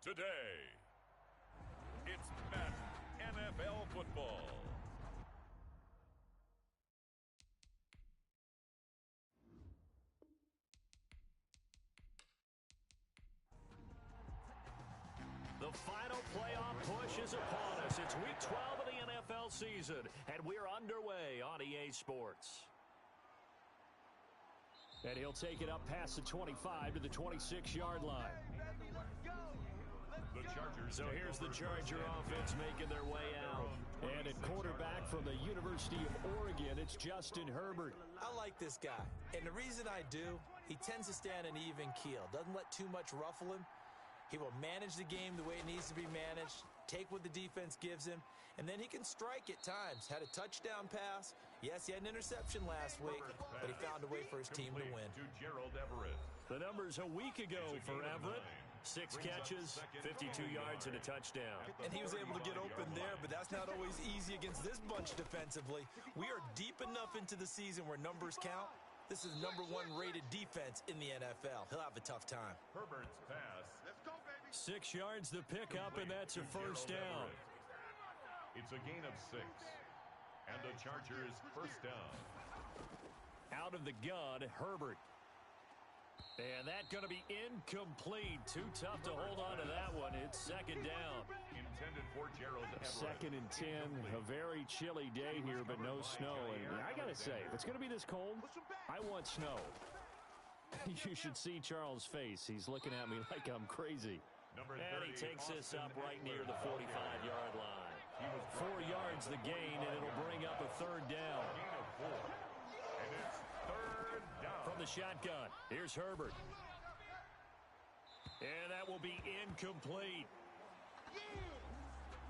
today. It's Madden NFL football. The final playoff push is upon us. It's week 12 of the NFL season, and we're underway on EA Sports. And he'll take it up past the 25 to the 26-yard line. The Chargers. So here's the Charger offense making their way out. And at quarterback from the University of Oregon, it's Justin Herbert. I like this guy. And the reason I do, he tends to stay on an even keel. Doesn't let too much ruffle him. He will manage the game the way it needs to be managed, take what the defense gives him, and then he can strike at times. Had a touchdown pass. Yes, he had an interception last week, but he found a way for his team to win. The numbers a week ago for Everett. 6 catches, 52 yards, and a touchdown. And he was able to get open there, but that's not always easy against this bunch defensively. We are deep enough into the season where numbers count. This is #1 rated defense in the NFL. He'll have a tough time. Herbert's pass. Let's go, baby. 6 yards to pick up, and that's a first down. It's a gain of 6. And the Chargers first down. Out of the gun, Herbert. And that's going to be incomplete. Too tough to hold on to that one. It's second down. Intended for Gerald Everett. Second and 10. A very chilly day here, but no snow. And I got to say, if it's going to be this cold, I want snow. You should see Charles' face. He's looking at me like I'm crazy. And he takes this up right near the 45-yard line. 4 yards the gain, and it'll bring up a third down. And it's third down. From the shotgun, here's Herbert. And that will be incomplete.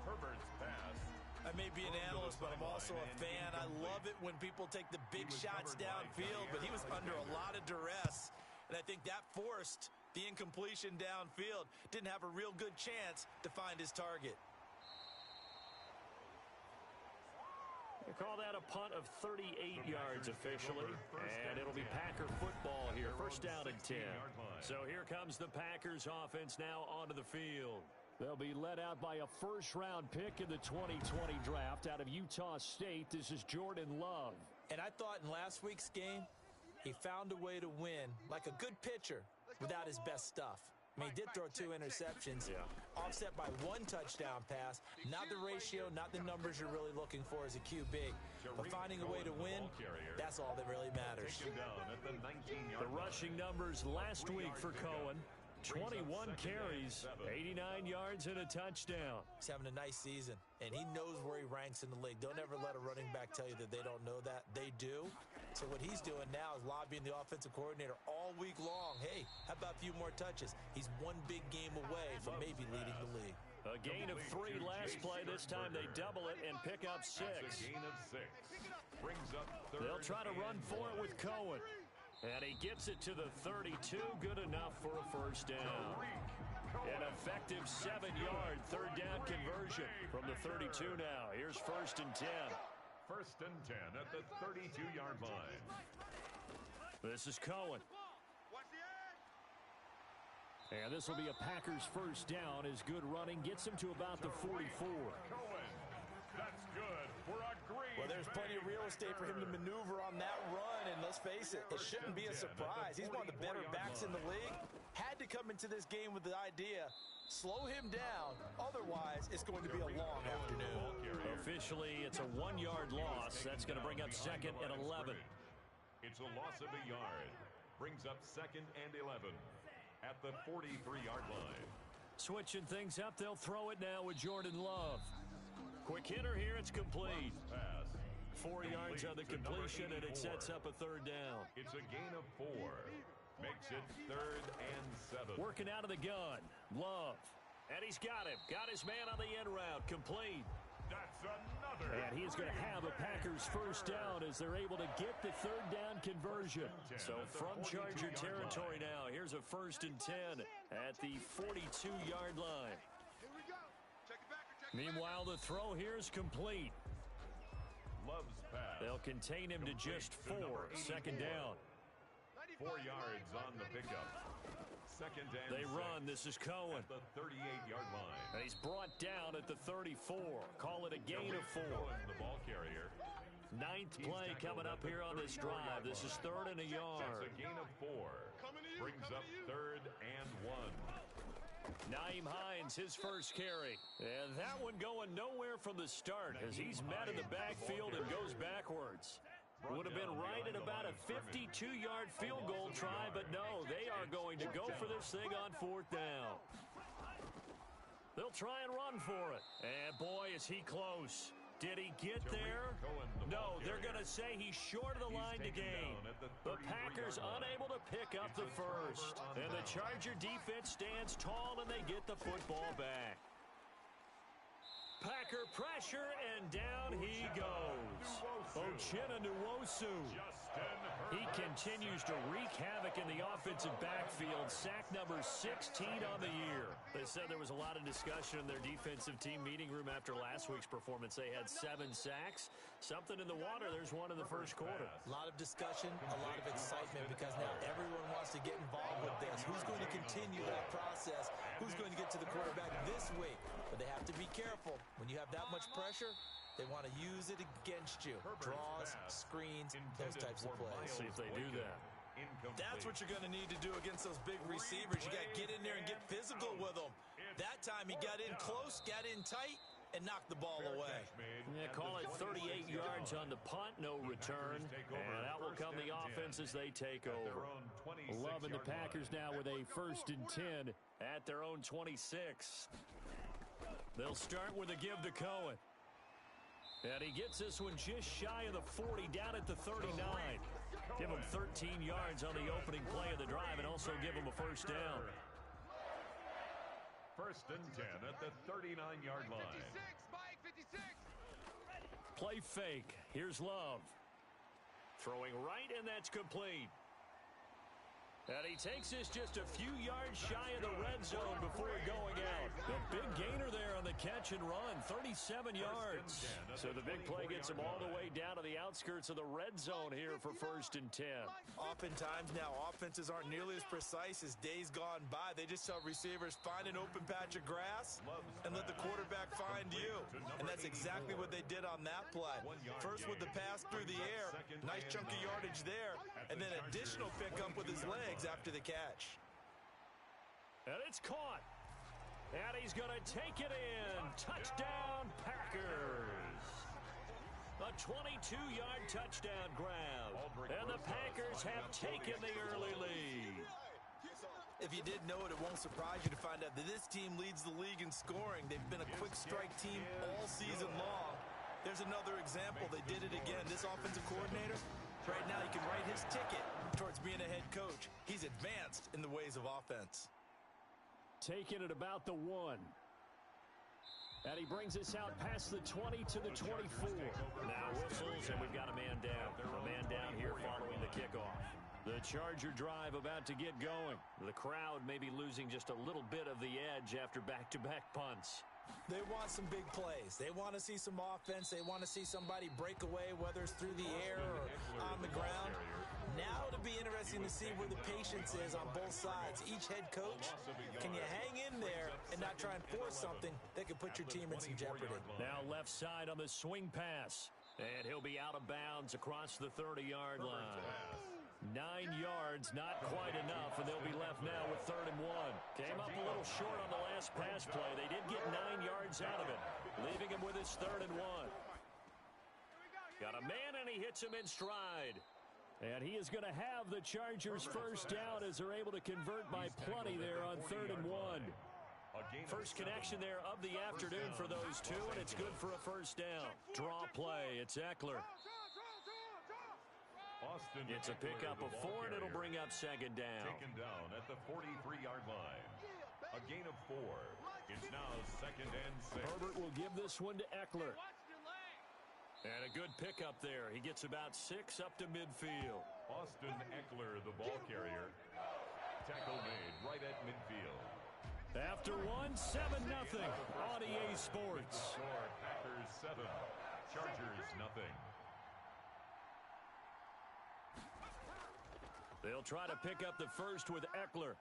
Herbert's pass. I may be an analyst, but I'm also a fan. I love it when people take the big shots downfield, but he was under a lot of duress. And I think that forced the incompletion downfield. Didn't have a real good chance to find his target. They call that a punt of 38 yards officially, and it'll be Packer football here. First down and 10. So here comes the Packers offense now onto the field. They'll be led out by a first-round pick in the 2020 draft out of Utah State. This is Jordan Love. And I thought in last week's game, he found a way to win like a good pitcher without his best stuff. I mean, he did throw 2 interceptions, offset by 1 touchdown pass. Not the ratio, not the numbers you're really looking for as a QB. But finding a way to win, that's all that really matters. The rushing numbers last week for Cohen. 21 carries, 89 yards, and a touchdown. He's having a nice season, and he knows where he ranks in the league. Don't ever let a running back tell you that they don't know that. They do. So what he's doing now is lobbying the offensive coordinator all week long. Hey, how about a few more touches? He's one big game away from maybe leading the league. A gain of 3 last play. This time they double it and pick up 6. Gain of 6. Brings up third. They'll try to run for it with Cohen. And he gets it to the 32. Good enough for a first down. An effective 7-yard third down conversion from the 32 now. Here's first and 10. First and 10 at the 32-yard line. This is Cohen. And this will be a Packers first down as good running gets him to about the 44. Cohen. That's good for a green. Well, there's plenty of real estate for him to maneuver on that run, and let's face it, it shouldn't be a surprise. He's one of the better backs in the league. Had to come into this game with the idea, slow him down, otherwise it's going to be a long afternoon. Officially, it's a 1-yard loss. That's going to bring up second and 11. It's a loss of a yard. Brings up second and 11 at the 43-yard line. Switching things up, they'll throw it now with Jordan Love. Quick hitter here, it's complete. 4 yards on the completion, and it sets up a third down. It's a gain of 4. Makes it third and 7. Working out of the gun, Love. And he's got him. Got his man on the end route, complete. That's another. And he's going to have a Packers first down as they're able to get the third down conversion. So from Charger territory now, here's a first and 10 at the 42-yard line. Meanwhile, the throw here is complete. Love's pass. They'll contain him to just 4. Second down. 4 yards on the pickup. second and They run. This is Cohen. at the 38-yard line. And he's brought down at the 34. Call it a gain of 4. Cohen, the ball carrier. Ninth play coming up here on this drive. This is 3rd and a yard. That's a gain of 4. Brings up 3rd and 1. Naeem Hines, his first carry. And that one going nowhere from the start as he's met in the backfield and goes backwards. Would have been right at about a 52-yard field goal try, but no, they are going to go for this thing on 4th down. They'll try and run for it. And boy, is he close. Did he get there? No, they're going to say he's short of the line to gain. The Packers unable to pick up the first. And the Charger defense stands tall, and they get the football back. Packer pressure, and down he goes. Uchenna Nwosu. He continues to wreak havoc in the offensive backfield. Sack number 16 on the year. They said there was a lot of discussion in their defensive team meeting room after last week's performance. They had 7 sacks. Something in the water. There's one in the first quarter. A lot of discussion, a lot of excitement because now everyone wants to get involved with this. Who's going to continue that process? Who's going to get to the quarterback this week? But they have to be careful. When you have that much pressure, they want to use it against you. Draws, screens, those types of plays. See if they do that. That's what you're going to need to do against those big receivers. You got to get in there and get physical with them. That time he got in close, got in tight, and knocked the ball away. Yeah, call it 38 yards on the punt, no return. And out will come the offense as they take over. Loving the Packers now with a 1st and 10 at their own 26. They'll start with a give to Cohen. And he gets this one just shy of the 40, down at the 39. Give him 13 yards on the opening play of the drive and also give him a 1st down. 1st and 10 at the 39-yard line. 56. Play fake. Here's Love. Throwing right, and that's complete. And he takes this just a few yards shy of the red zone before going out. The big gainer there on the catch and run, 37 yards. So the big play gets him all the way down to the outskirts of the red zone here for 1st and 10. Oftentimes now, offenses aren't nearly as precise as days gone by. They just tell receivers, find an open patch of grass and let the quarterback find you. And that's exactly what they did on that play. First with the pass through the air, nice chunk of yardage there, and then additional pickup with his legs after the catch. And it's caught. And he's going to take it in. Touchdown, Packers. A 22-yard touchdown grab. And the Packers have taken the early lead. If you didn't know it, it won't surprise you to find out that this team leads the league in scoring. They've been a quick strike team all season long. There's another example. They did it again. This offensive coordinator, right now he can write his ticket towards being a head coach. He's advanced in the ways of offense. Taking it about the 1. And he brings us out past the 20 to the 24. Now whistles, and we've got a man down. A man down here following the kickoff. The Charger drive about to get going. The crowd may be losing just a little bit of the edge after back-to-back punts. They want some big plays. They want to see some offense. They want to see somebody break away, whether it's through the air or on the ground. Now it'll be interesting to see where the patience is on both sides. Each head coach, can you hang in there and not try and force something that could put your team in some jeopardy? Now left side on the swing pass. And he'll be out of bounds across the 30-yard line. 9 yards, not quite enough, and they'll be left now with 3rd and 1. Came up a little short on the last pass play. They did get 9 yards out of it, leaving him with his 3rd and 1. Got a man, and he hits him in stride. And he is going to have the Chargers 1st down as they're able to convert by plenty there on 3rd and 1. First connection there of the afternoon for those two, and it's good for a 1st down. Draw play, it's Eckler. It's a pickup of 4, and it'll bring up 2nd down. Taken down at the 43-yard line. A gain of 4. It's now 2nd and 6. Herbert will give this one to Eckler. And a good pickup there. He gets about 6 up to midfield. Austin Eckler, the ball carrier. Tackle made right at midfield. After 7-0 on EA Sports. Score, Packers 7, Chargers nothing. They'll try to pick up the first with Eckler.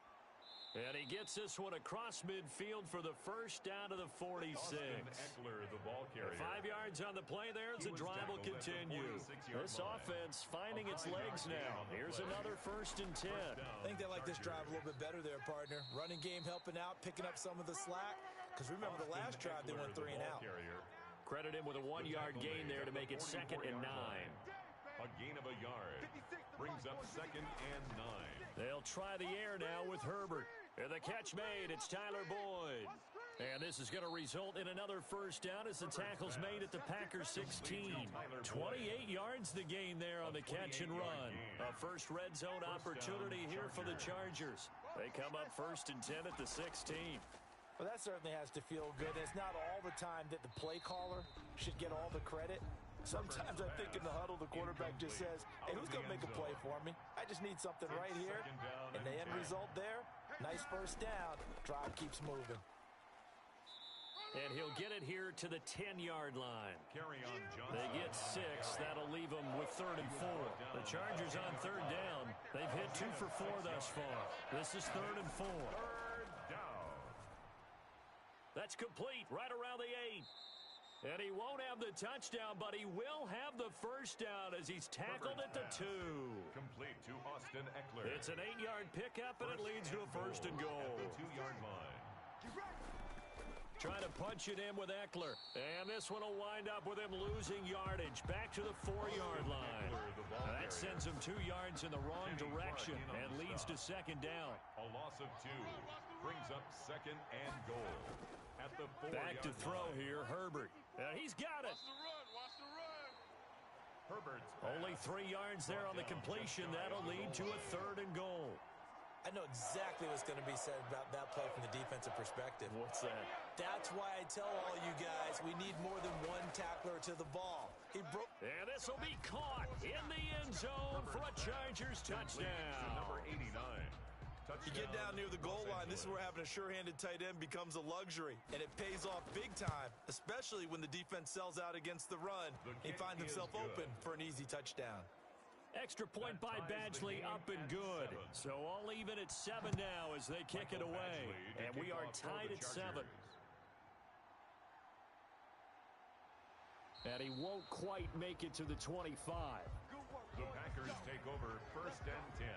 And he gets this one across midfield for the first down to the 46. Eckler, the ball carrier. 5 yards on the play there as the drive will continue. This offense finding its legs now. Here's another 1st and 10. I think they like this drive a little bit better there, partner. Running game helping out, picking up some of the slack. Because remember the last drive, they went 3 and out. Credit him with a 1-yard gain there to make it 2nd and 9. A gain of a yard. Brings up 2nd and 9. They'll try the air now with Herbert. And the catch made. It's Tyler Boyd. And this is going to result in another 1st down as the tackle's made at the Packers 16. 28 yards the gain there on the catch and run. A first red zone opportunity here for the Chargers. They come up 1st and 10 at the 16. Well, that certainly has to feel good. It's not all the time that the play caller should get all the credit. Sometimes I think in the huddle, the quarterback just says, hey, who's going to make a play for me? I just need something right here. And the end result there, nice 1st down. Drive keeps moving. And he'll get it here to the 10-yard line. Carry on, They get 6. That'll leave them with 3rd and 4. The Chargers on 3rd down. They've hit 2 for 4 thus far. This is 3rd and 4. 3rd down. That's complete right around the 8. And he won't have the touchdown, but he will have the 1st down as he's tackled at the 2. Complete to Austin Eckler. It's an 8-yard pickup, and it leads to a 1st and goal. At the 2-yard line. Trying to punch it in with Eckler. And this one will wind up with him losing yardage back to the 4-yard line. That sends him 2 yards in the wrong direction and leads to 2nd down. A loss of 2 brings up 2nd and goal. At the 4-yard line. Back to throw here, Herbert. And he's got it. Herbert's Only 3 yards there on the completion. That'll lead to a 3rd and goal. I know exactly what's going to be said about that play from the defensive perspective. What's that? That's why I tell all you guys we need more than one tackler to the ball. He broke. And this will be caught in the end zone for a Chargers touchdown. Number 89. You get down near the goal line, this is where having a sure-handed tight end becomes a luxury, and it pays off big time, especially when the defense sells out against the run. He finds himself open for an easy touchdown. Extra point by Badgley up and good. So all even at 7 now as they kick it away. And we are tied at 7. And he won't quite make it to the 25. The Packers take over 1st and 10.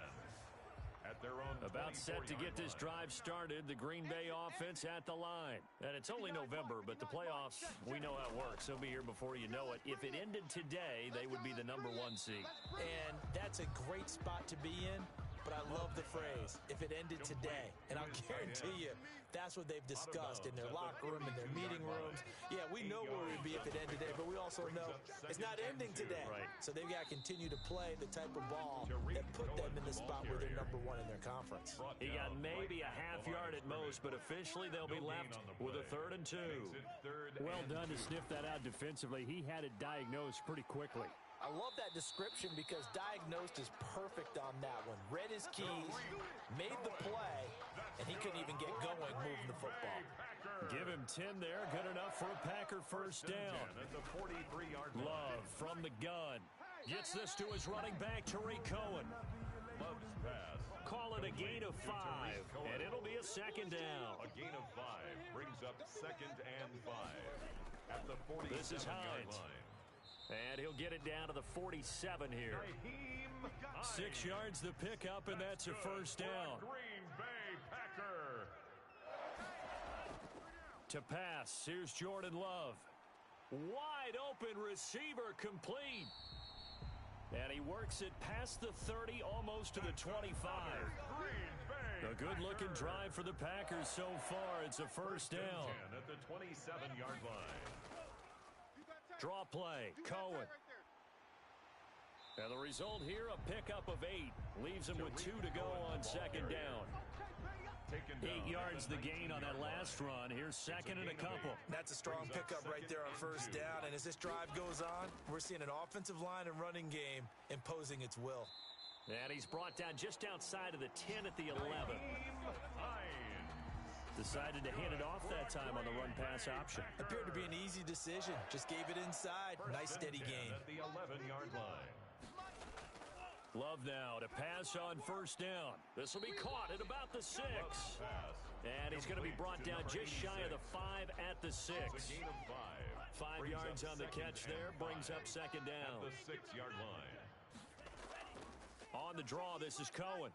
At their own about set to get this drive started, the Green Bay offense at the line. And it's only November, but the playoffs, we know how it works. They'll be here before you know it. If it ended today, they would be the number 1 seed. And that's a great spot to be in, but I love the phrase, if it ended today. And I'll guarantee you, that's what they've discussed in their locker room, in their meeting rooms. Yeah, we know where we'd be if it ended today, but we also know it's not ending today. Right. So they've got to continue to play the type of ball that put them in the spot where they're number 1 in their conference. He got maybe a half yard at most, but officially they'll be left with a 3rd and 2. Well done to sniff that out defensively. He had it diagnosed pretty quickly. I love that description because diagnosed is perfect on that one. Read his keys, made the play, and he couldn't even get going moving the football. Give him 10 there. Good enough for a Packer 1st down. At the 43-yard line. Love from the gun. Gets this to his running back, Tariq Cohen. Love's pass. Call it a gain of 5, and it'll be a 2nd down. A gain of 5 brings up 2nd and 5. At the 47-yard line. And he'll get it down to the 47 here. 6 yards the pickup, and that's a 1st down. Green Bay Packer. To pass, here's Jordan Love. Wide open receiver complete. And he works it past the 30, almost to the 25. A good-looking drive for the Packers so far. It's a 1st down. At the 27-yard line. Draw play, Cohen. And the result here, a pickup of 8. Leaves him with 2 to go on 2nd down. 8 yards the gain on that last run. Here's 2nd and a couple. That's a strong pickup right there on 1st down. And as this drive goes on, we're seeing an offensive line and running game imposing its will. And he's brought down just outside of the 10 at the 11. Decided to hand it off that time on the run-pass option. Appeared to be an easy decision. Just gave it inside. Nice steady gain. At the 11-yard line. Love now to pass on first down. This will be caught at about the 6. And he's going to be brought down just shy of the 5 at the 6. 5 yards on the catch there, brings up second down. At the 6-yard line. On the draw, this is Cohen.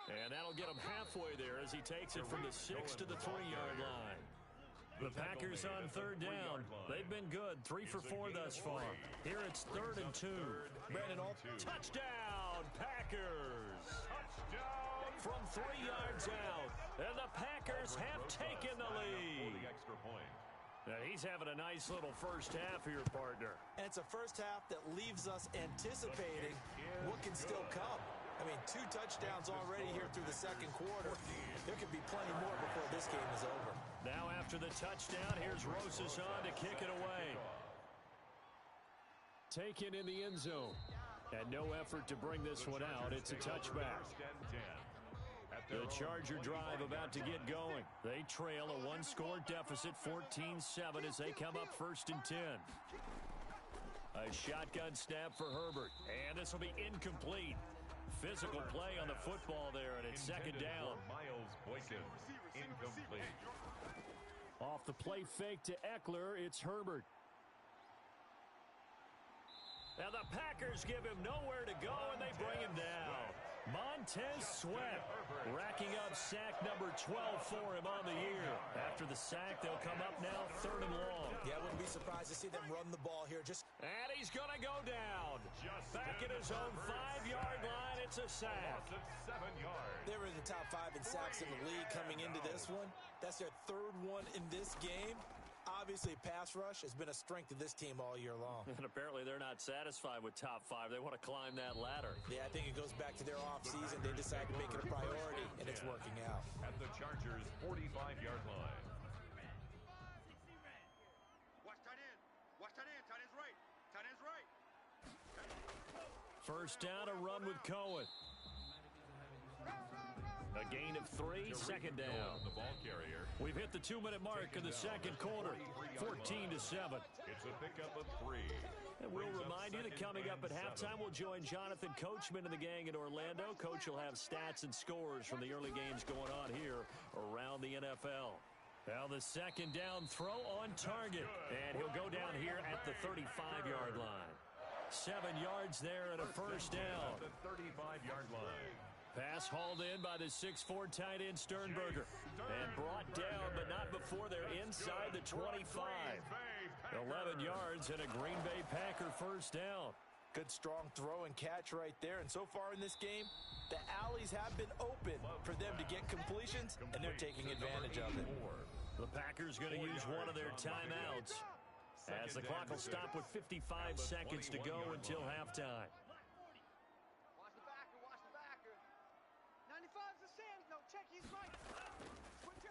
And that'll get him halfway there as he takes it from the 6 to the 3-yard line. The Packers on third down. They've been good, 3 for 4 thus far. Here it's 3rd and 2. Brandon, touchdown, Packers. From 3 yards out. And the Packers have taken the lead. Now he's having a nice little first half here, partner. And it's a first half that leaves us anticipating what can still come. I mean, 2 touchdowns already here through the second quarter. There could be plenty more before this game is over. Now after the touchdown, here's Rosas on to kick it away. Taken in the end zone. And no effort to bring this one out. It's a touchback. The Charger drive about to get going. They trail a 1-score deficit, 14-7 as they come up 1st and 10. A shotgun snap for Herbert. And this will be incomplete. Physical play on the football there, and it's second down. Miles Boykins, incomplete. Off the play fake to Eckler, it's Herbert. Now the Packers give him nowhere to go, and they bring him down. Montez Sweat racking up sack number 12 for him on the year. After the sack, they'll come up now 3rd and long. Yeah, I wouldn't be surprised to see them run the ball here. And he's going to go down. Back at his own 5-yard line, it's a sack. 7 yards. They were in the top 5 in sacks in the league coming into this one. That's their 3rd one in this game. Obviously, pass rush has been a strength of this team all year long. And apparently they're not satisfied with top 5. They want to climb that ladder. Yeah, I think it goes back to their offseason. They decided to make it a priority, and it's working out. At the Chargers' 45-yard line. Watch tight end. Watch tight end. Tight end's right. Tight end's right. First down, a run with Cohen. A gain of 3, second down. The ball carrier. We've hit the 2-minute mark in the second quarter, 14-7. It's a pickup of 3. And we'll remind you that coming up at halftime, we'll join Jonathan Coachman and the gang in Orlando. Coach will have stats and scores from the early games going on here around the NFL. Now the second down throw on target. And he'll go down here at the 35-yard line. 7 yards there and a first down. At the 35-yard line. Pass hauled in by the 6'4" tight end Sternberger. And brought down, but not before they're inside the 25. 11 yards and a Green Bay Packer first down. Good strong throw and catch right there. And so far in this game, the alleys have been open for them to get completions, and they're taking advantage of it. The Packers going to use one of their timeouts as the clock will stop with 55 seconds to go until halftime.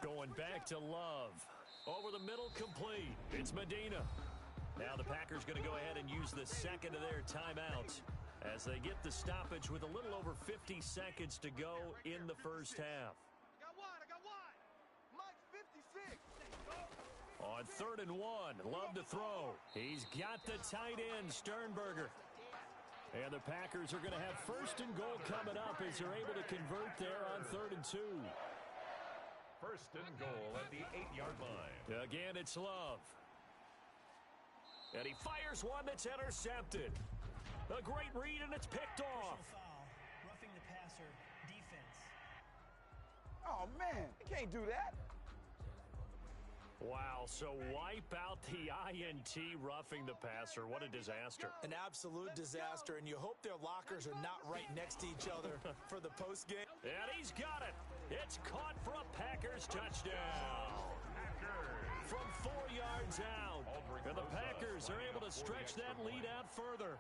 Going back to Love. Over the middle, complete. It's Medina. Now the Packers going to go ahead and use the second of their timeouts as they get the stoppage with a little over 50 seconds to go in the first half. I got one. Mike's 56. On 3rd and 1, Love to throw. He's got the tight end, Sternberger. And the Packers are going to have 1st and goal coming up as they're able to convert there on 3rd and 2. 1st and goal at the 8-yard line. Again, it's Love. And he fires one that's intercepted. A great read, and it's picked off. Foul, roughing the passer, defense. Oh, man, you can't do that. Wow, so wipe out the INT, roughing the passer. What a disaster. An absolute disaster, and you hope their lockers are not right next to each other for the postgame. And he's got it. It's caught for a Packers touchdown. From 4 yards out. And the Packers are able to stretch that lead out further.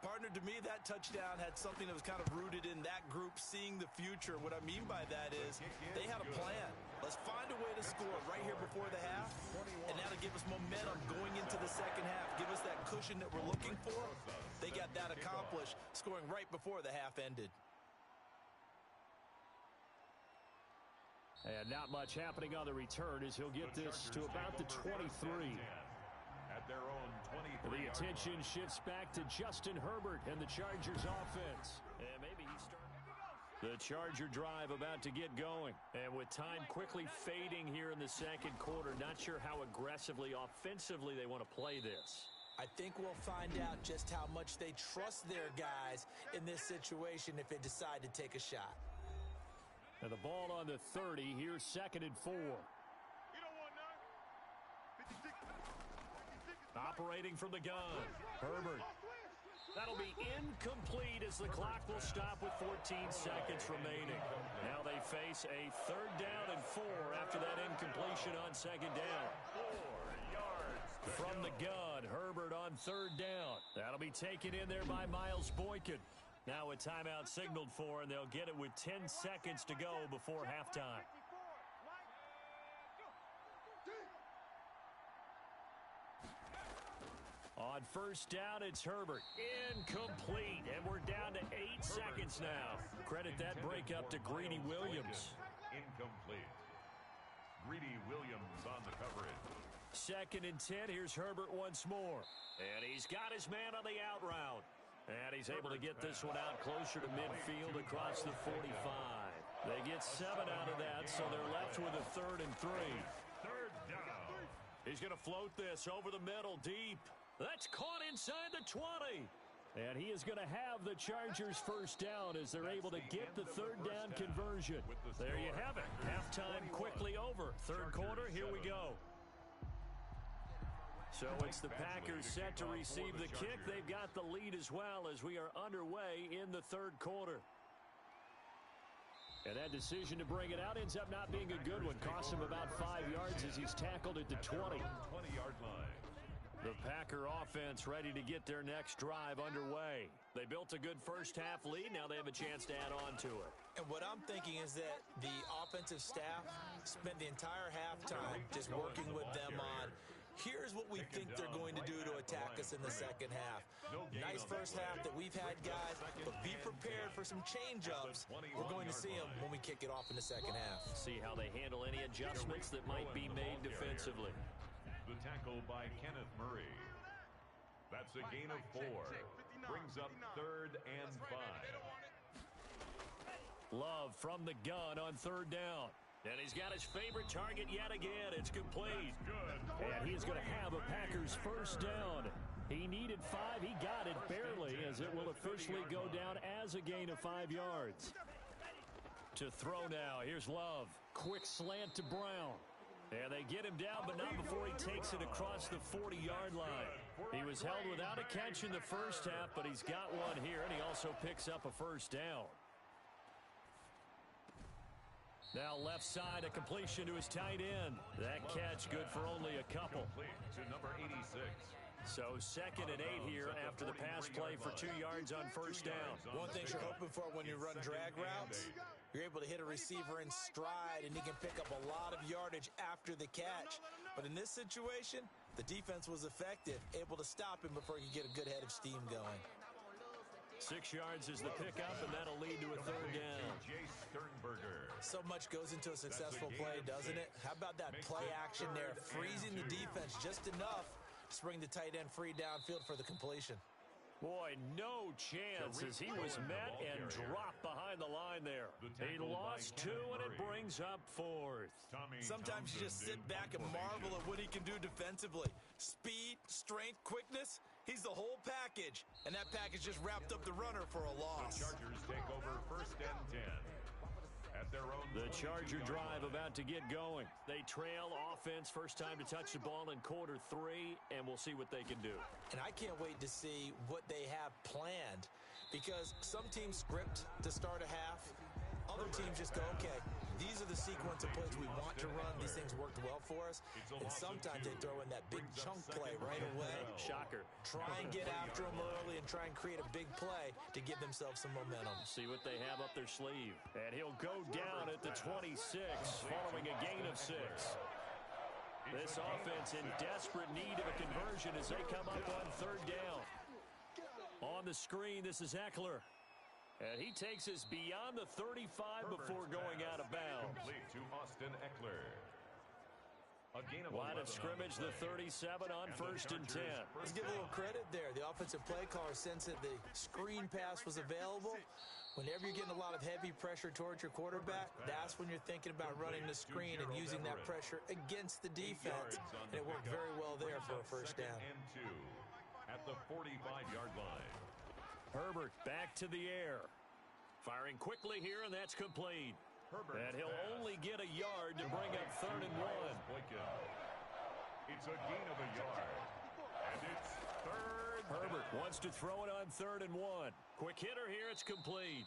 Partner, to me, that touchdown had something that was kind of rooted in that group seeing the future. What I mean by that is they had a plan. Let's find a way to score right here before the half, and that'll give us momentum going into the second half. Give us that cushion that we're looking for. They got that accomplished, scoring right before the half ended. And not much happening on the return as he'll get this to about the 23. at their own 23. The attention shifts back to Justin Herbert and the Chargers offense. And maybe he starts. The Charger drive about to get going. And with time quickly fading here in the second quarter, not sure how aggressively, offensively they want to play this. I think we'll find out just how much they trust their guys in this situation if they decide to take a shot. And the ball on the 30. Here's 2nd and 4. Operating from the gun. Herbert. That'll be incomplete as the clock will stop with 14 seconds remaining. Now they face a 3rd down and 4 after that incompletion on 2nd down. 4 yards. From the gun, Herbert on 3rd down. That'll be taken in there by Miles Boykin. Now a timeout signaled for, and they'll get it with 10 seconds to go before halftime. On 1st down, it's Herbert. Incomplete, and we're down to 8 seconds now. Credit that breakup to Greedy Williams. Incomplete. Greedy Williams on the coverage. 2nd and 10. Here's Herbert once more. And he's got his man on the out route. And he's able to get this one out closer to midfield across the 45. They get 7 out of that, so they're left with a 3rd and 3. 3rd down. He's going to float this over the middle deep. That's caught inside the 20. And he is going to have the Chargers 1st down as they're able to get the 3rd down conversion. There you have it. Halftime quickly over. 3rd quarter, here we go. So it's the Packers set to receive the kick. They've got the lead as well as we are underway in the 3rd quarter. And that decision to bring it out ends up not being a good one. Costs him about 5 yards as he's tackled at the 20. 20-yard line. The Packer offense ready to get their next drive underway. They built a good first half lead. Now they have a chance to add on to it. And what I'm thinking is that the offensive staff spent the entire halftime just working with them on, here's what we think they're going to do to attack us in the second half. Nice first half that we've had, guys, but be prepared for some change-ups. We're going to see them when we kick it off in the second half. See how they handle any adjustments that might be made defensively. The tackle by Kenneth Murray. That's a gain of 4. Brings up 3rd and 5. Love from the gun on 3rd down. And he's got his favorite target yet again. It's complete. And he's going to have a Packers 1st down. He needed 5. He got it barely as it will officially go down as a gain of 5 yards. To throw now. Here's Love. Quick slant to Brown. And they get him down, but not before he takes it across the 40-yard line. He was held without a catch in the first half, but he's got one here, and he also picks up a 1st down. Now left side, a completion to his tight end. That catch good for only a couple. To number 86. So 2nd and 8 here after the pass play for 2 yards on 1st down. One thing you're hoping for when you run drag routes, you're able to hit a receiver in stride, and he can pick up a lot of yardage after the catch. But in this situation, the defense was effective, able to stop him before he could get a good head of steam going. 6 yards is the pickup, and that'll lead to a 3rd down. So much goes into a successful play, doesn't it? How about that play action there, freezing the defense just enough to bring the tight end free downfield for the completion. Boy, no chance as he was met and dropped behind the line there. He lost 2, and it brings up 4th. Sometimes you just sit back and marvel at what he can do defensively. Speed, strength, quickness, he's the whole package. And that package just wrapped up the runner for a loss. The Chargers take over 1st and 10. At their own the Charger drive about to get going. They trail offense, first time to touch the ball in quarter 3, and we'll see what they can do. And I can't wait to see what they have planned, because some teams script to start a half. Other teams just go, okay, these are the sequence of plays we want to run. These things worked well for us. And sometimes they throw in that big chunk play right away. Shocker. Try and get after them early and try and create a big play to give themselves some momentum. See what they have up their sleeve. And he'll go down at the 26 following a gain of 6. This offense in desperate need of a conversion as they come up on 3rd down. On the screen, this is Eckler. And he takes us beyond the 35 before going out of bounds. Complete to Austin Eckler. A gain of Line 11 of scrimmage, the 37 on first and 10. Let's give a little credit there. The offensive play caller sensed that the screen pass was available. Whenever you're getting a lot of heavy pressure towards your quarterback, that's when you're thinking about running the screen and using that pressure against the defense. And it worked very well there for a first down. And 2 at the 45-yard line. Herbert back to the air. Firing quickly here, and that's complete. And he'll only get a yard to bring up 3rd and 1. It's a gain of a yard. And it's 3rd. Herbert wants to throw it on 3rd and 1. Quick hitter here, it's complete.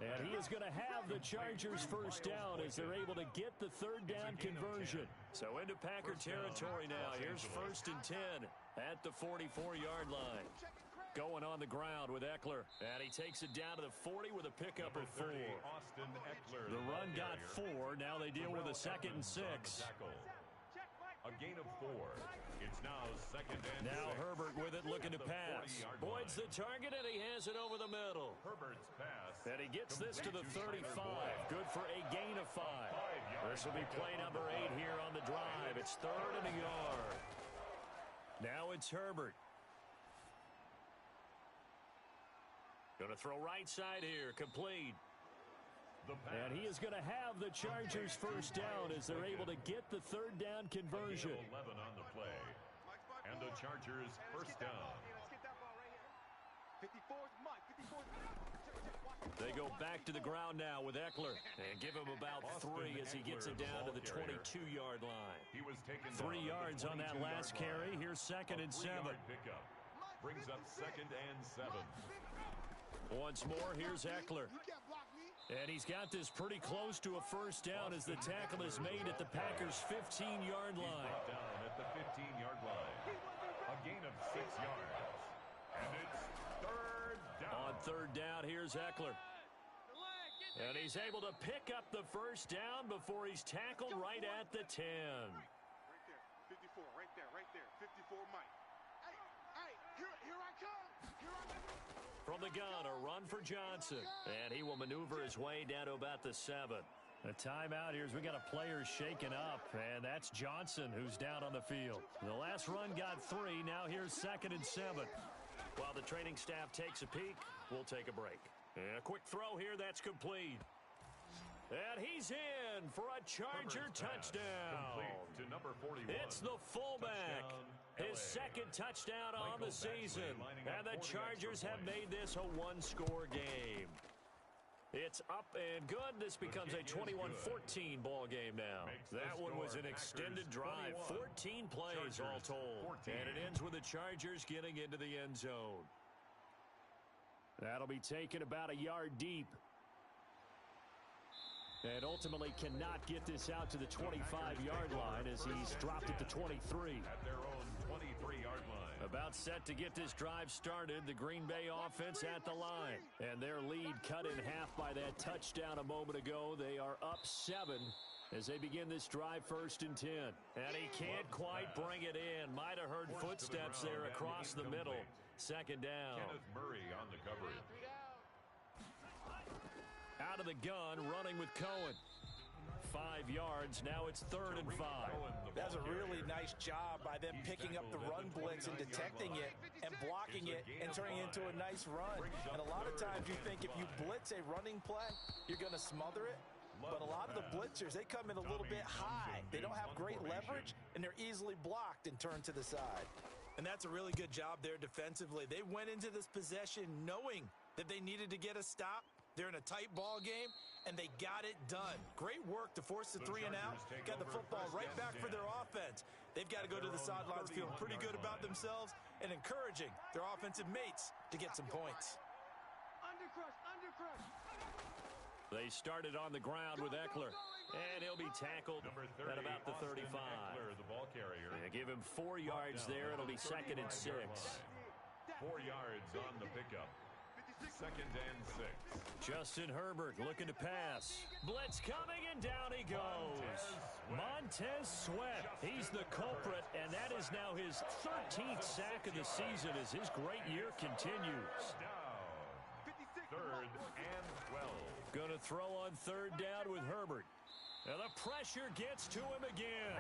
And he is going to have the Chargers first down as they're able to get the 3rd down conversion. So into Packer territory now. Here's 1st and 10 at the 44-yard line. Going on the ground with Eckler. And he takes it down to the 40 with a pickup of 4. The run got 4. Now they deal with a 2nd and 6. A gain of 4. It's now 2nd and 6. Now Herbert with it, looking to pass. Boyd's the target, and he has it over the middle. Herbert's pass. And he gets this to the 35. Good for a gain of 5. This will be play number 8 here on the drive. It's 3rd and a yard. Now it's Herbert. Going to throw right side here, complete. And he is going to have the Chargers first down as they're able to get the 3rd down conversion. 11 on the play. And the Chargers first down. They go back to the ground now with Eckler. And give him about 3 as he gets it down to the 22-yard line. He was taken 3 yards on that last carry. Here's 2nd and 7. Pickup. Brings up 2nd and 7. Once more, here's Eckler. And he's got this pretty close to a first down as the tackle is made at the Packers' 15-yard line. Down at the 15-yard line. A gain of 6 yards. And it's 3rd down. On 3rd down, here's Eckler. And he's able to pick up the first down before he's tackled right at the 10. Right there. 54, right there. 54, Mike. Hey, here I come. From the gun, a run for Johnson. And he will maneuver his way down to about the 7. A timeout here as we got a player shaken up, and that's Johnson who's down on the field. The last run got 3. Now here's 2nd and 7. While the training staff takes a peek, we'll take a break. And a quick throw here, that's complete. And he's in for a Charger touchdown. Complete to number 41. It's the fullback. His second touchdown on the season. And the Chargers have made this a one-score game. It's up and good. This becomes a 21-14 ball game now. That one was an extended drive. 14 plays all told. And it ends with the Chargers getting into the end zone. That'll be taken about a yard deep. And ultimately cannot get this out to the 25-yard line as he's dropped it to 23. At their own 23-yard line. About set to get this drive started. The Green Bay offense at the line. And their lead cut in half by that touchdown a moment ago. They are up 7 as they begin this drive 1st and 10. And he can't quite bring it in. Might have heard footsteps there across the middle. 2nd down. Kenneth Murray on the coverage. Out of the gun, running with Cohen. 5 yards. Now it's 3rd and 5. That's a really nice job by them picking up the run blitz and detecting it and blocking it and turning it into a nice run. And a lot of times you think if you blitz a running play, you're going to smother it. But a lot of the blitzers, they come in a little bit high. They don't have great leverage, and they're easily blocked and turned to the side. And that's a really good job there defensively. They went into this possession knowing that they needed to get a stop. They're in a tight ball game, and they got it done. Great work to force the 3 and out. Got the football right back for their offense. They've got to go to the sidelines feeling pretty good about themselves and encouraging their offensive mates to get some points. They started on the ground with Eckler, and he'll be tackled at about the 35. Eckler, the ball carrier. They give him 4 yards there. It'll be 2nd and 6. 4 yards on the pickup. 2nd and 6. Justin Herbert looking to pass. Blitz coming, and down he goes. Montez Sweat. He's the culprit, and that is now his 13th sack of the season as his great year continues. Down. 3rd and 12. Going to throw on 3rd down with Herbert. And the pressure gets to him again.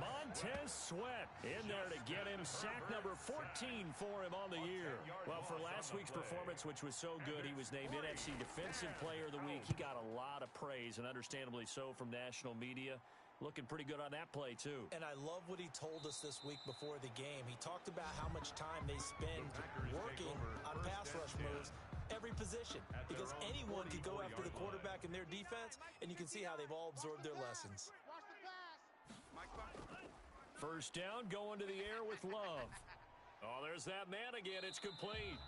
Montez Sweat in there to get him sack number 14 for him on the year. Well, for last week's performance, which was so good, he was named NFC Defensive Player of the Week. He got a lot of praise, and understandably so, from national media. Looking pretty good on that play, too. And I love what he told us this week before the game. He talked about how much time they spend working on pass rush moves. Every position, because anyone could go after the quarterback in their defense, and you can see how they've all absorbed their lessons. First down, going to the air with Love. Oh, there's that man again. It's complete.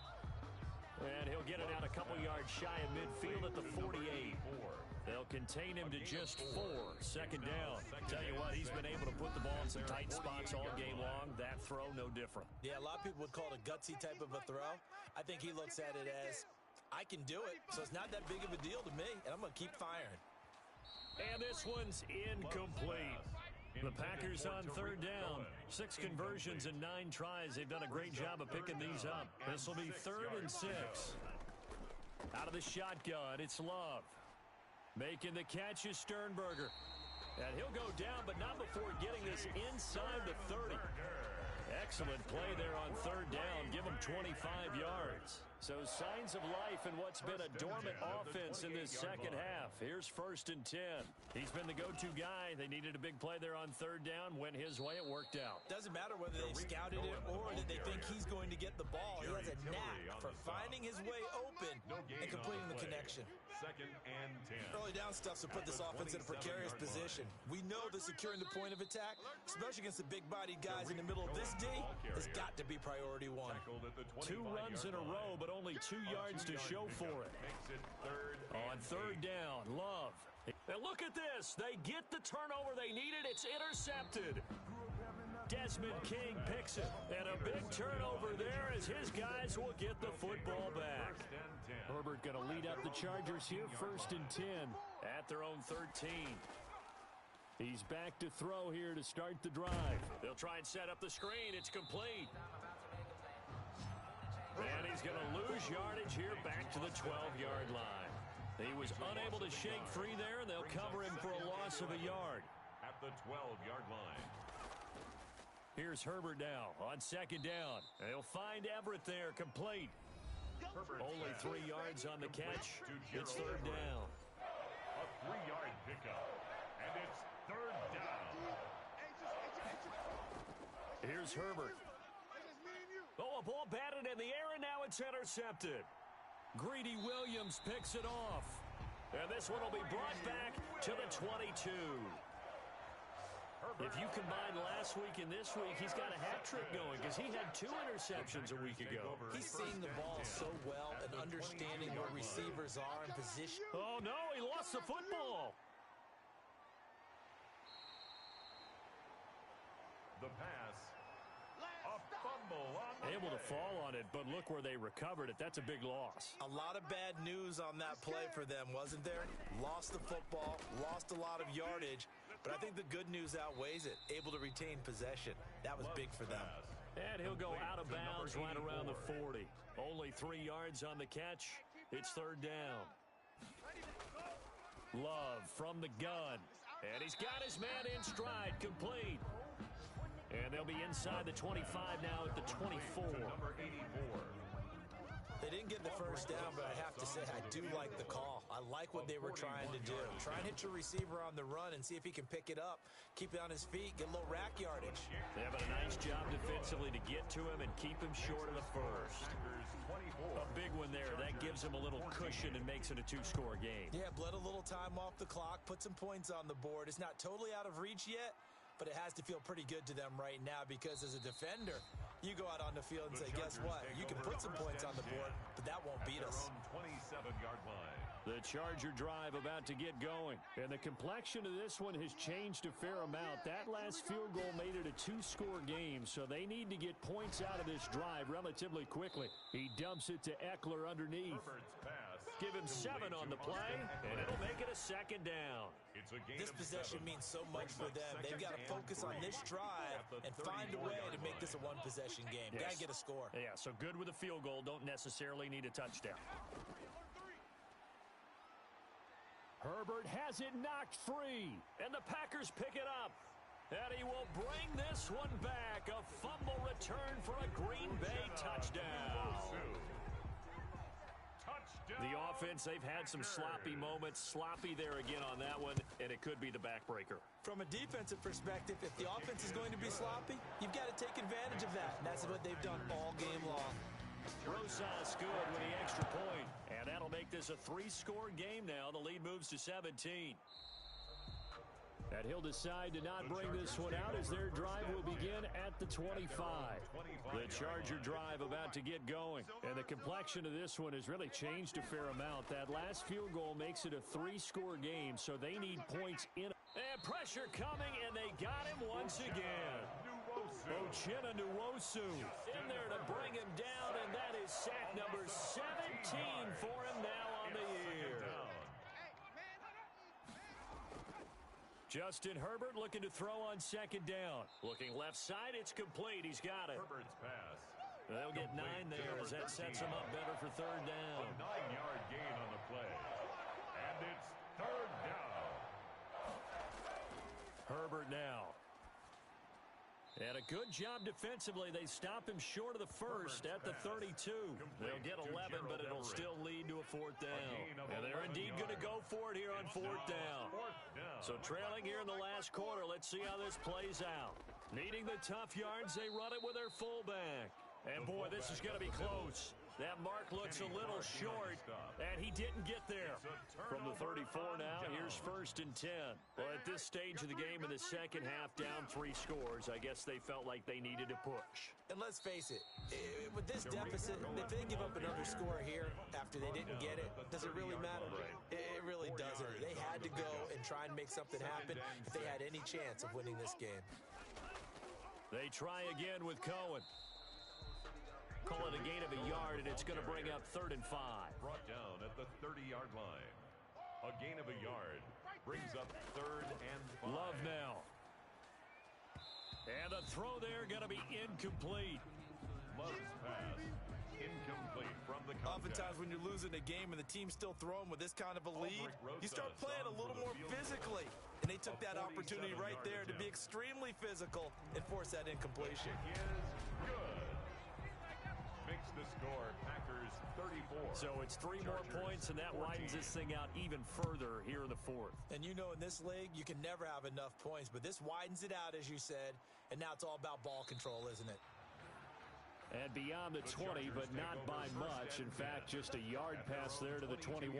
And he'll get it out a couple yards shy of midfield at the 48. They'll contain him to just 4. Second down. Tell you what, he's been able to put the ball in some tight spots all game long. That throw, no different. Yeah, a lot of people would call it a gutsy type of a throw. I think he looks at it as, I can do it, so it's not that big of a deal to me, and I'm going to keep firing. And this one's incomplete. The Packers on third down. 6 conversions and 9 tries. They've done a great job of picking these up. This will be 3rd and 6. Out of the shotgun, it's Love. Making the catch is Sternberger. And he'll go down, but not before getting this inside the 30. Excellent play there on third down. Give him 25 yards. So signs of life in what's been a dormant offense in this second half. Here's 1st and 10. He's been the go-to guy. They needed a big play there on third down. Went his way. It worked out. Doesn't matter whether they scouted it or did they think he's going to get the ball. He has a knack for finding his way open and completing the connection. 2nd and 10. Early down stuff to put this offense in a precarious position. We know that securing the point of attack, especially against the big-bodied guys in the middle of this D, has got to be priority 1. 2 runs in a row, but only 2 yards to show for it. On third down, Love. And look at this. They get the turnover they needed. It's intercepted. Desmond King picks it. And a big turnover there as his guys will get the football back. Herbert going to lead up the Chargers here, 1st and 10 at their own 13. He's back to throw here to start the drive. They'll try and set up the screen. It's complete. And he's going to lose yardage here back to the 12-yard line. He was unable to shake free there, and they'll cover him for a loss of a yard. At the 12-yard line. Here's Herbert now on second down. They'll find Everett there, complete. Only 3 yards on the catch. It's third down. A 3-yard pickup. And it's third down. Here's Herbert. Oh, a ball batted in the air, and now it's intercepted. Greedy Williams picks it off. And this one will be brought back to the 22. If you combine last week and this week, he's got a hat trick going because he had 2 interceptions a week ago. He's seeing the ball so well and understanding where receivers are in position. Oh, no, he lost the football. The pass. A fumble on the Able to play. fall on it, but look where they recovered it. That's a big loss. A lot of bad news on that play for them, wasn't there? Lost the football, lost a lot of yardage, but I think the good news outweighs it. Able to retain possession. That was big for them. And he'll go out of bounds right around the 40. Only 3 yards on the catch. It's third down. Love from the gun. And he's got his man in stride, complete. And they'll be inside the 25 now at the 24. Number 84. They didn't get the first down, but I have to say I do like the call. I like what they were trying to do. Try and hit your receiver on the run and see if he can pick it up, keep it on his feet, get a little rack yardage. They have a nice job defensively to get to him and keep him short of the first. A big one there. That gives him a little cushion and makes it a 2-score game. Yeah, bled a little time off the clock, put some points on the board. It's not totally out of reach yet, but it has to feel pretty good to them right now because as a defender, you go out on the field and say, guess what? You can put some points on the board, but that won't beat us. 27-yard line. The Charger drive about to get going. And the complexion of this one has changed a fair amount. That last field goal made it a 2-score game, so they need to get points out of this drive relatively quickly. He dumps it to Eckler underneath. Give him 7 on the play, and it'll make it a second down. This possession means so much for them. They've got to focus on this drive and find a way to make this a one-possession game. Yes. Got to get a score. Yeah, so good with a field goal. Don't necessarily need a touchdown. Herbert has it knocked free, and the Packers pick it up. And he will bring this one back. A fumble return for a Green Bay touchdown. The offense, they've had some sloppy moments. Sloppy there again on that one, and it could be the backbreaker. From a defensive perspective, if the offense is going to be sloppy, you've got to take advantage of that. And that's what they've done all game long. Rosas good with the extra point. And that'll make this a 3-score game now. The lead moves to 17. And he'll decide to not bring this one out as their drive will begin at the 25. The Charger drive about to get going. And the complexion of this one has really changed a fair amount. That last field goal makes it a 3-score game, so they need points in. And pressure coming, and they got him once again. Uchenna Nwosu in there to bring him down, and that is sack number 17 for him now on the year. Justin Herbert looking to throw on second down. Looking left side, it's complete. He's got it. Herbert's pass. They'll get 9 there as that sets him up better for third down. A 9-yard gain on the play. And it's third down. Herbert now. And a good job defensively. They stop him short of the first at the 32. They'll get 11, but it'll still lead to a fourth down. And they're indeed going to go for it here on fourth down. So trailing here in the last quarter, let's see how this plays out. Needing the tough yards, they run it with their fullback. And boy, this is going to be close. That mark looks a little short, and he didn't get there. From the 34 now, here's first and 10. Well, at this stage of the game in the second half, down 3 scores, I guess they felt like they needed to push. And let's face it, with this deficit, if they give up another score here after they didn't get it, does it really matter? It really doesn't. They had to go and try and make something happen if they had any chance of winning this game. They try again with Cohen. Call it a gain of a yard, and it's going to bring up 3rd and 5. Brought down at the 30-yard line. A gain of a yard brings up 3rd and 5. Love now. And the throw there going to be incomplete. Love's pass. Incomplete from the contact. Oftentimes when you're losing a game and the team's still throwing with this kind of a lead, you start playing a little more physically. And they took that opportunity right there to be extremely physical and force that incompletion. Is good. Makes the score Packers 34. So it's 3 more points, and that widens this thing out even further here in the 4th. And you know in this league, you can never have enough points, but this widens it out, as you said, and now it's all about ball control, isn't it? And beyond the 20, but not by much. In fact, just a yard pass there to the 21.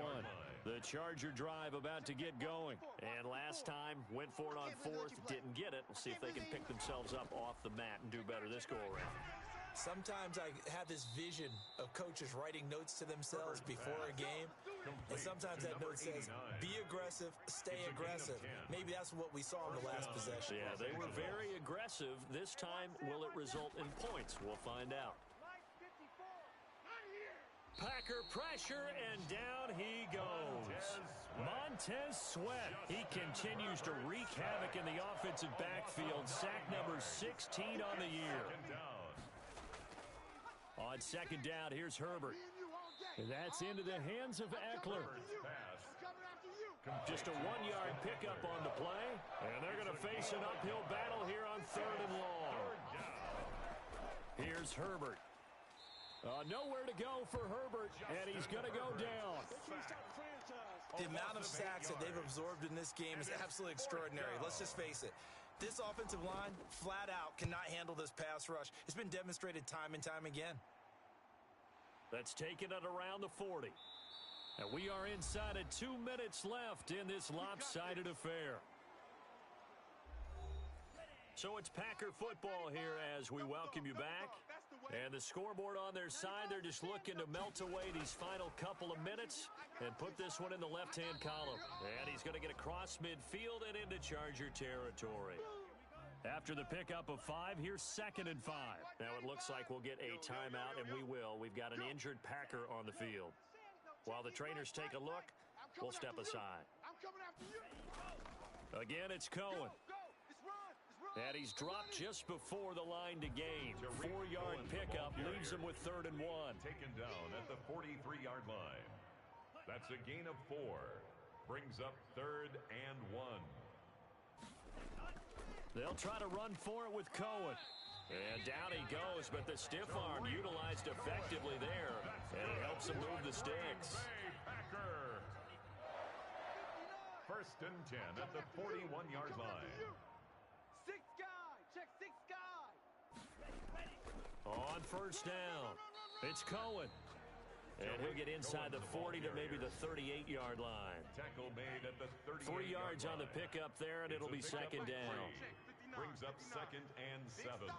The Charger drive about to get going. And last time, went for it on 4th, didn't get it. We'll see if they can pick themselves up off the mat and do better this go-around. Sometimes I have this vision of coaches writing notes to themselves before a game, and sometimes that note says, be aggressive, stay aggressive. Maybe that's what we saw in the last possession. Yeah, they were very aggressive. This time, will it result in points? We'll find out. Packer pressure, and down he goes. Montez Sweat. He continues to wreak havoc in the offensive backfield. Sack number 16 on the year. On second down, here's Herbert. And that's into the hands of Eckler. Just a 1-yard pickup on the play. And they're going to face an uphill battle here on 3rd and long. Here's Herbert. Nowhere to go for Herbert, and he's going to go down. The amount of sacks that they've absorbed in this game is absolutely extraordinary. Let's just face it. This offensive line, flat out, cannot handle this pass rush. It's been demonstrated time and time again. That's taken it around the 40. And we are inside of 2 minutes left in this lopsided affair. So it's Packer football here as we welcome you back. And the scoreboard on their side, they're just looking to melt away these final couple of minutes and put this one in the left-hand column. And he's going to get across midfield and into Charger territory. After the pickup of 5, here's 2nd and 5. Now it looks like we'll get a timeout, and we will. We've got an injured Packer on the field. While the trainers take a look, we'll step aside. Again, it's Cohen. And he's dropped just before the line to gain. 4-yard pickup leaves him with 3rd and 1. Taken down at the 43-yard line. That's a gain of 4. Brings up 3rd and 1. They'll try to run for it with Cohen. And down he goes, but the stiff arm utilized effectively there. And it helps him move the sticks. Packer. 1st and 10 at the 41-yard line. 6 guy. Check 6 guy. On 1st down, it's Cohen. And he'll get inside the 40 to maybe the 38-yard line. Tackle made at the 3 yards on the pickup there, and it'll be 2nd down. Brings up 2nd and 7.